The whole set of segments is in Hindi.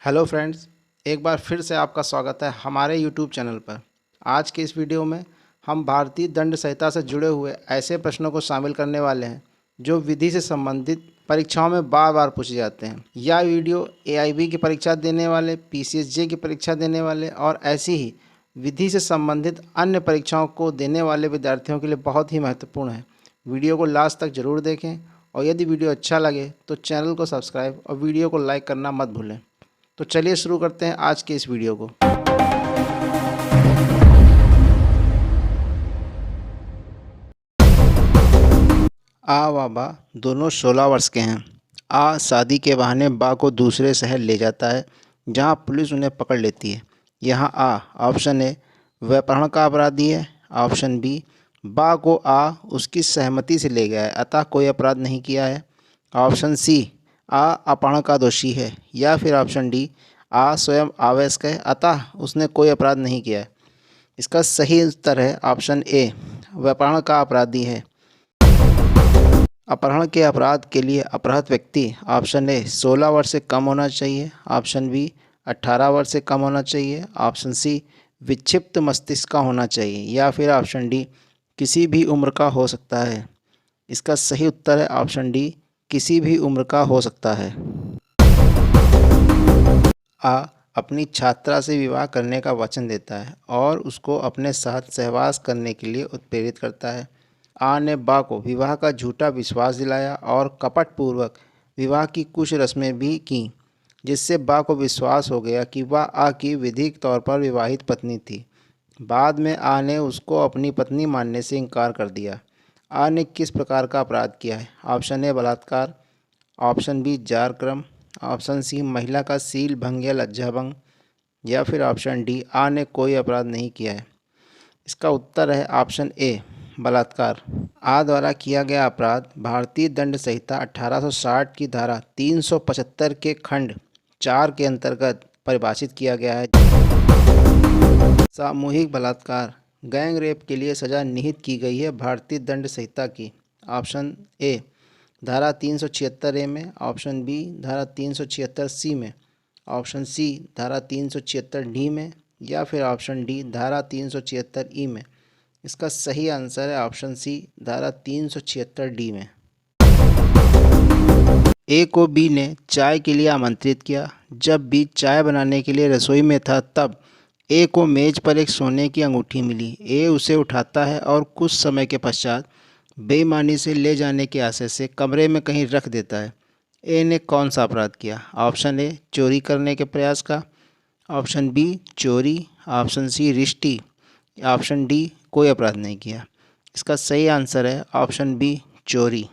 हेलो फ्रेंड्स, एक बार फिर से आपका स्वागत है हमारे यूट्यूब चैनल पर। आज के इस वीडियो में हम भारतीय दंड संहिता से जुड़े हुए ऐसे प्रश्नों को शामिल करने वाले हैं जो विधि से संबंधित परीक्षाओं में बार बार पूछे जाते हैं। यह वीडियो एआईबी की परीक्षा देने वाले, पीसीएसजे की परीक्षा देने वाले और ऐसी ही विधि से संबंधित अन्य परीक्षाओं को देने वाले विद्यार्थियों के लिए बहुत ही महत्वपूर्ण है। वीडियो को लास्ट तक ज़रूर देखें और यदि वीडियो अच्छा लगे तो चैनल को सब्सक्राइब और वीडियो को लाइक करना मत भूलें। तो चलिए शुरू करते हैं आज के इस वीडियो को। आ व बा दोनों 16 वर्ष के हैं। आ शादी के बहाने बा को दूसरे शहर ले जाता है जहां पुलिस उन्हें पकड़ लेती है। यहां आ ऑप्शन ए व्यापहरण का अपराधी है। ऑप्शन बी बा को आ उसकी सहमति से ले गया है अतः कोई अपराध नहीं किया है। ऑप्शन सी आ अपहरण का दोषी है। या फिर ऑप्शन डी आ स्वयं आवयस्क है अतः उसने कोई अपराध नहीं किया है। इसका सही उत्तर है ऑप्शन ए व्यापहरण का अपराधी है। अपहरण के अपराध के लिए अपहृत व्यक्ति ऑप्शन ए 16 वर्ष से कम होना चाहिए। ऑप्शन बी 18 वर्ष से कम होना चाहिए। ऑप्शन सी विक्षिप्त मस्तिष्क का होना चाहिए। या फिर ऑप्शन डी किसी भी उम्र का हो सकता है। इसका सही उत्तर है ऑप्शन डी किसी भी उम्र का हो सकता है। आ अपनी छात्रा से विवाह करने का वचन देता है और उसको अपने साथ सहवास करने के लिए उत्प्रेरित करता है। आ ने बा को विवाह का झूठा विश्वास दिलाया और कपटपूर्वक विवाह की कुछ रस्में भी की, जिससे बा को विश्वास हो गया कि वह आ की विधिक तौर पर विवाहित पत्नी थी। बाद में आ ने उसको अपनी पत्नी मानने से इनकार कर दिया। आ ने किस प्रकार का अपराध किया है? ऑप्शन ए बलात्कार, ऑप्शन बी जारक्रम, ऑप्शन सी महिला का सील भंग या लज्जा भंग, या फिर ऑप्शन डी आ ने कोई अपराध नहीं किया है। इसका उत्तर है ऑप्शन ए बलात्कार। आ द्वारा किया गया अपराध भारतीय दंड संहिता 1860 की धारा 375 के खंड 4 के अंतर्गत परिभाषित किया गया है। सामूहिक बलात्कार गैंग रेप के लिए सजा निहित की गई है भारतीय दंड संहिता की। ऑप्शन ए धारा 376 ए में, ऑप्शन बी धारा 376 सी में, ऑप्शन सी धारा 376 डी में, या फिर ऑप्शन डी धारा 376 ई में। इसका सही आंसर है ऑप्शन सी धारा 376 डी में। ए को बी ने चाय के लिए आमंत्रित किया। जब बी चाय बनाने के लिए रसोई में था तब ए को मेज पर एक सोने की अंगूठी मिली। ए उसे उठाता है और कुछ समय के पश्चात बेईमानी से ले जाने के आशय से कमरे में कहीं रख देता है। ए ने कौन सा अपराध किया? ऑप्शन ए चोरी करने के प्रयास का, ऑप्शन बी चोरी, ऑप्शन सी रिश्ती, ऑप्शन डी कोई अपराध नहीं किया। इसका सही आंसर है ऑप्शन बी चोरी।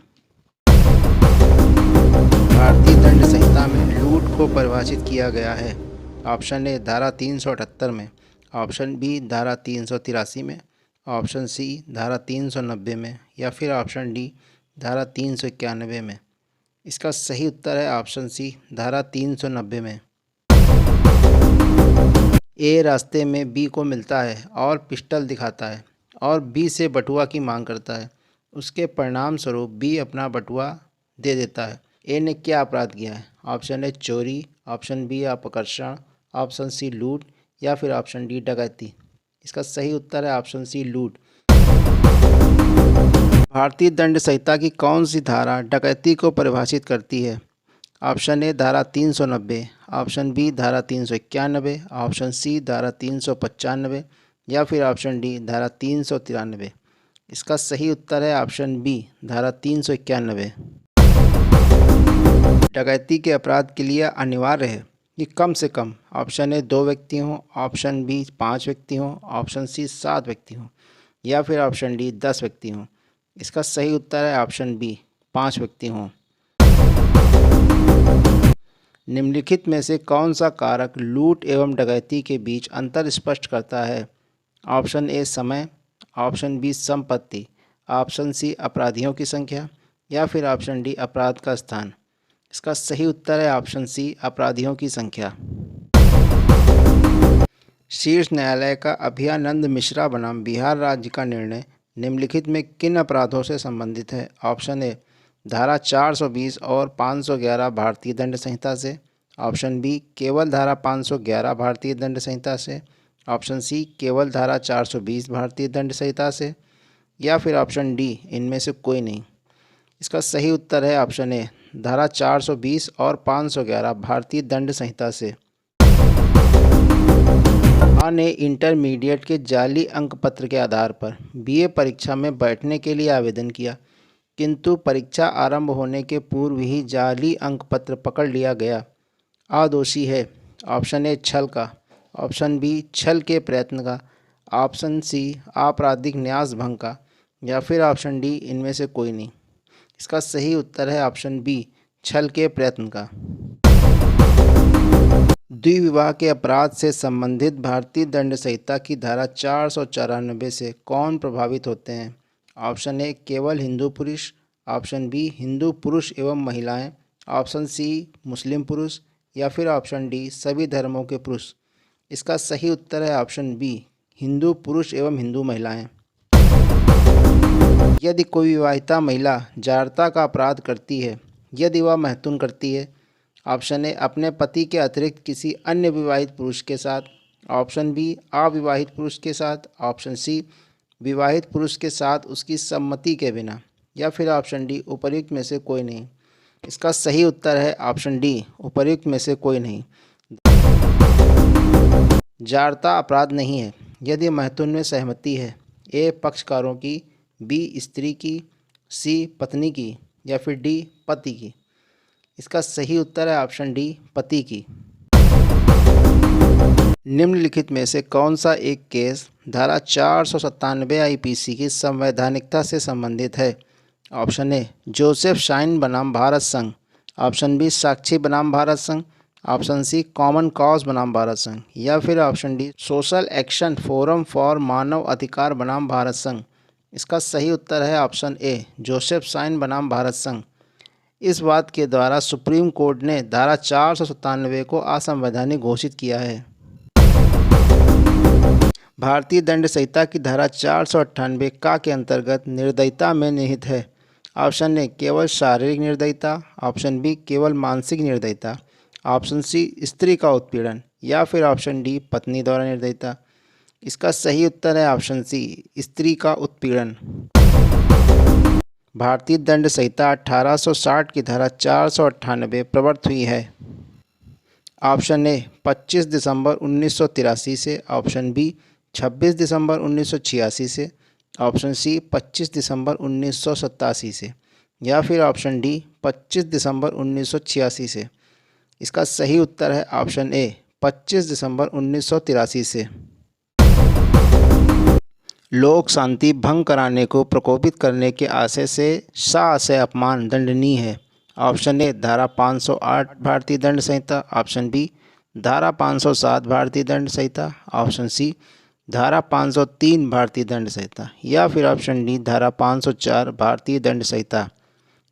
भारतीय दंड संहिता में लूट को परिभाषित किया गया है। ऑप्शन ए धारा 378 में, ऑप्शन बी धारा 383 में, ऑप्शन सी धारा 390 में, या फिर ऑप्शन डी धारा 391 में। इसका सही उत्तर है ऑप्शन सी धारा 390 में। ए रास्ते में बी को मिलता है और पिस्टल दिखाता है और बी से बटुआ की मांग करता है। उसके परिणाम स्वरूप बी अपना बटुआ दे देता है। ए ने क्या अपराध किया है? ऑप्शन ए चोरी, ऑप्शन बी अपकर्षण, ऑप्शन सी लूट, या फिर ऑप्शन डी डकैती। इसका सही उत्तर है ऑप्शन सी लूट। भारतीय दंड संहिता की कौन सी धारा डकैती को परिभाषित करती है? ऑप्शन ए धारा 390, ऑप्शन बी धारा 391, ऑप्शन सी धारा 395, या फिर ऑप्शन डी धारा 393। इसका सही उत्तर है ऑप्शन बी धारा 391। डकैती के अपराध के लिए अनिवार्य है कि कम से कम ऑप्शन ए 2 व्यक्ति हों, ऑप्शन बी 5 व्यक्ति हों, ऑप्शन सी 7 व्यक्ति हों, या फिर ऑप्शन डी 10 व्यक्ति हों। इसका सही उत्तर है ऑप्शन बी 5 व्यक्ति हों। निम्नलिखित में से कौन सा कारक लूट एवं डकैती के बीच अंतर स्पष्ट करता है? ऑप्शन ए समय, ऑप्शन बी संपत्ति, ऑप्शन सी अपराधियों की संख्या, या फिर ऑप्शन डी अपराध का स्थान। इसका सही उत्तर है ऑप्शन सी अपराधियों की संख्या। शीर्ष न्यायालय का अभयानंद मिश्रा बनाम बिहार राज्य का निर्णय निम्नलिखित में किन अपराधों से संबंधित है? ऑप्शन ए धारा 420 और 511 भारतीय दंड संहिता से, ऑप्शन बी केवल धारा 511 भारतीय दंड संहिता से, ऑप्शन सी केवल धारा 420 भारतीय दंड संहिता से, या फिर ऑप्शन डी इनमें से कोई नहीं। इसका सही उत्तर है ऑप्शन ए, धारा 420 और 511 भारतीय दंड संहिता से। ने इंटरमीडिएट के जाली अंक पत्र के आधार पर बीए परीक्षा में बैठने के लिए आवेदन किया, किंतु परीक्षा आरंभ होने के पूर्व ही जाली अंक पत्र पकड़ लिया गया। आ दोषी है। ऑप्शन ए छल का, ऑप्शन बी छल के प्रयत्न का, ऑप्शन सी आपराधिक न्यास भंग का, या फिर ऑप्शन डी इनमें से कोई नहीं। इसका सही उत्तर है ऑप्शन बी छल के प्रयत्न का। द्विविवाह के अपराध से संबंधित भारतीय दंड संहिता की धारा 494 से कौन प्रभावित होते हैं? ऑप्शन ए केवल हिंदू पुरुष, ऑप्शन बी हिंदू पुरुष एवं महिलाएं, ऑप्शन सी मुस्लिम पुरुष, या फिर ऑप्शन डी सभी धर्मों के पुरुष। इसका सही उत्तर है ऑप्शन बी हिंदू पुरुष एवं हिंदू महिलाएं। यदि कोई विवाहिता महिला जारता का अपराध करती है, यदि वह महतून करती है, ऑप्शन ए अपने पति के अतिरिक्त किसी अन्य विवाहित पुरुष के साथ, ऑप्शन बी अविवाहित पुरुष के साथ, ऑप्शन सी विवाहित पुरुष के साथ उसकी सम्मति के बिना, या फिर ऑप्शन डी उपर्युक्त में से कोई नहीं। इसका सही उत्तर है ऑप्शन डी उपर्युक्त में से कोई नहीं। जारता अपराध नहीं है यदि महतून में सहमति है, ए पक्षकारों की, बी स्त्री की, सी पत्नी की, या फिर डी पति की। इसका सही उत्तर है ऑप्शन डी पति की। निम्नलिखित में से कौन सा एक केस धारा 497 आईपीसी की संवैधानिकता से संबंधित है? ऑप्शन ए जोसेफ शाइन बनाम भारत संघ, ऑप्शन बी साक्षी बनाम भारत संघ, ऑप्शन सी कॉमन कॉज बनाम भारत संघ, या फिर option D social action forum for मानव अधिकार बनाम भारत संघ। इसका सही उत्तर है ऑप्शन ए जोसेफ शाइन बनाम भारत संघ। इस बात के द्वारा सुप्रीम कोर्ट ने धारा 497 को असंवैधानिक घोषित किया है। भारतीय दंड संहिता की धारा 498 का के अंतर्गत निर्दयता में निहित है। ऑप्शन ए केवल शारीरिक निर्दयता, ऑप्शन बी केवल मानसिक निर्दयता, ऑप्शन सी स्त्री का उत्पीड़न, या फिर ऑप्शन डी पत्नी द्वारा निर्दयता। इसका सही उत्तर है ऑप्शन सी स्त्री का उत्पीड़न। भारतीय दंड संहिता 1860 की धारा 498 प्रवर्तित हुई है। ऑप्शन ए 25 दिसंबर 1983 से, ऑप्शन बी 26 दिसंबर 1986 से, ऑप्शन सी 25 दिसंबर 1987 से, या फिर ऑप्शन डी 25 दिसंबर 1986 से। इसका सही उत्तर है ऑप्शन ए 25 दिसंबर 1983 से। लोक शांति भंग कराने को प्रकोपित करने के आशय से साशय अपमान दंडनीय है। ऑप्शन ए धारा 508 भारतीय दंड संहिता, ऑप्शन बी धारा 507 भारतीय दंड संहिता, ऑप्शन सी धारा 503 भारतीय दंड संहिता, या फिर ऑप्शन डी धारा 504 भारतीय दंड संहिता।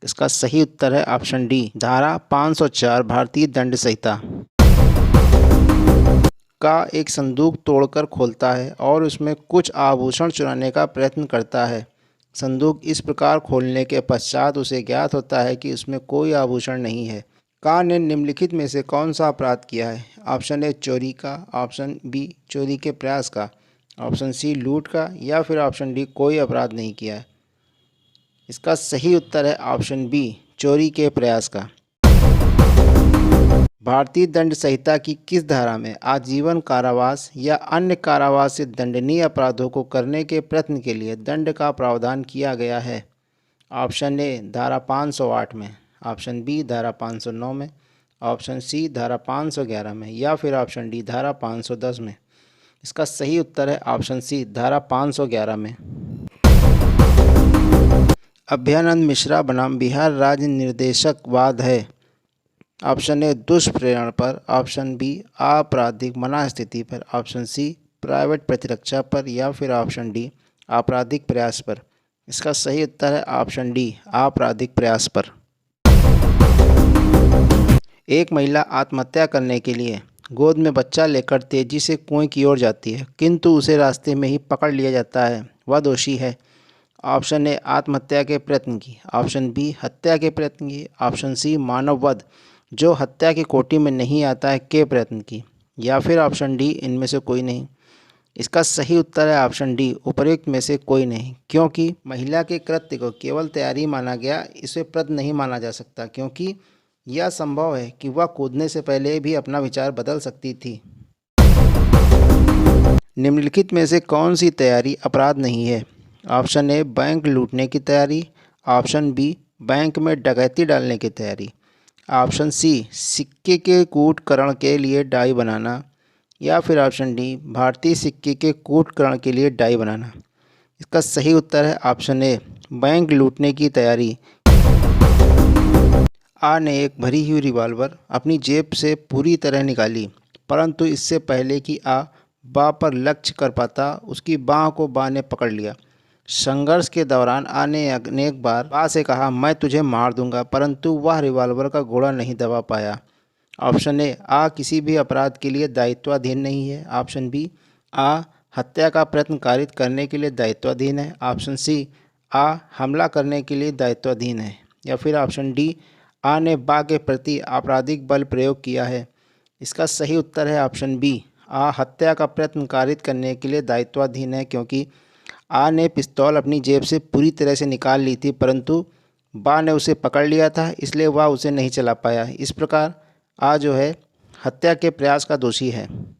इसका सही उत्तर है ऑप्शन डी धारा 504 भारतीय दंड संहिता। का एक संदूक तोड़कर खोलता है और उसमें कुछ आभूषण चुराने का प्रयत्न करता है। संदूक इस प्रकार खोलने के पश्चात उसे ज्ञात होता है कि उसमें कोई आभूषण नहीं है। का ने निम्नलिखित में से कौन सा अपराध किया है? ऑप्शन ए चोरी का, ऑप्शन बी चोरी के प्रयास का, ऑप्शन सी लूट का, या फिर ऑप्शन डी कोई अपराध नहीं किया है। इसका सही उत्तर है ऑप्शन बी चोरी के प्रयास का। भारतीय दंड संहिता की किस धारा में आजीवन कारावास या अन्य कारावास से दंडनीय अपराधों को करने के प्रयत्न के लिए दंड का प्रावधान किया गया है? ऑप्शन ए धारा 508 में, ऑप्शन बी धारा 509 में, ऑप्शन सी धारा 511 में, या फिर ऑप्शन डी धारा 510 में। इसका सही उत्तर है ऑप्शन सी धारा 511 में। अभयानंद मिश्रा बनाम बिहार राज्य निर्देशक वाद है। ऑप्शन ए दुष्प्रेरण पर, ऑप्शन बी आपराधिक मना स्थिति पर, ऑप्शन सी प्राइवेट प्रतिरक्षा पर, या फिर ऑप्शन डी आपराधिक प्रयास पर। इसका सही उत्तर है ऑप्शन डी आपराधिक प्रयास पर। एक महिला आत्महत्या करने के लिए गोद में बच्चा लेकर तेजी से कुएं की ओर जाती है, किंतु उसे रास्ते में ही पकड़ लिया जाता है। वह दोषी है। ऑप्शन ए आत्महत्या के प्रयत्न की, ऑप्शन बी हत्या के प्रयत्न की, ऑप्शन सी मानव वध, जो हत्या की कोटि में नहीं आता है के प्रयत्न की, या फिर ऑप्शन डी इनमें से कोई नहीं। इसका सही उत्तर है ऑप्शन डी उपर्युक्त में से कोई नहीं, क्योंकि महिला के कृत्य को केवल तैयारी माना गया, इसे प्रयत्न नहीं माना जा सकता, क्योंकि यह संभव है कि वह कूदने से पहले भी अपना विचार बदल सकती थी। निम्नलिखित में से कौन सी तैयारी अपराध नहीं है? ऑप्शन ए बैंक लूटने की तैयारी, ऑप्शन बी बैंक में डकैती डालने की तैयारी, ऑप्शन सी सिक्के के कूटकरण के लिए डाई बनाना, या फिर ऑप्शन डी भारतीय सिक्के के कूटकरण के लिए डाई बनाना। इसका सही उत्तर है ऑप्शन ए बैंक लूटने की तैयारी। आ ने एक भरी हुई रिवॉल्वर अपनी जेब से पूरी तरह निकाली, परंतु इससे पहले कि आ बा पर लक्ष्य कर पाता, उसकी बाह को बा ने पकड़ लिया। संघर्ष के दौरान आ ने अनेक बार बा से कहा, मैं तुझे मार दूंगा, परंतु वह रिवॉल्वर का गोला नहीं दबा पाया। ऑप्शन ए आ किसी भी अपराध के लिए दायित्वाधीन नहीं है, ऑप्शन बी आ हत्या का प्रयत्न कारित करने के लिए दायित्वाधीन है, ऑप्शन सी आ हमला करने के लिए दायित्वाधीन है, या फिर ऑप्शन डी आ ने बा के प्रति आपराधिक बल प्रयोग किया है। इसका सही उत्तर है ऑप्शन बी आ हत्या का प्रयत्न कारित करने के लिए दायित्वाधीन है, क्योंकि आ ने पिस्तौल अपनी जेब से पूरी तरह से निकाल ली थी, परंतु बा ने उसे पकड़ लिया था, इसलिए वह उसे नहीं चला पाया। इस प्रकार आ जो है हत्या के प्रयास का दोषी है।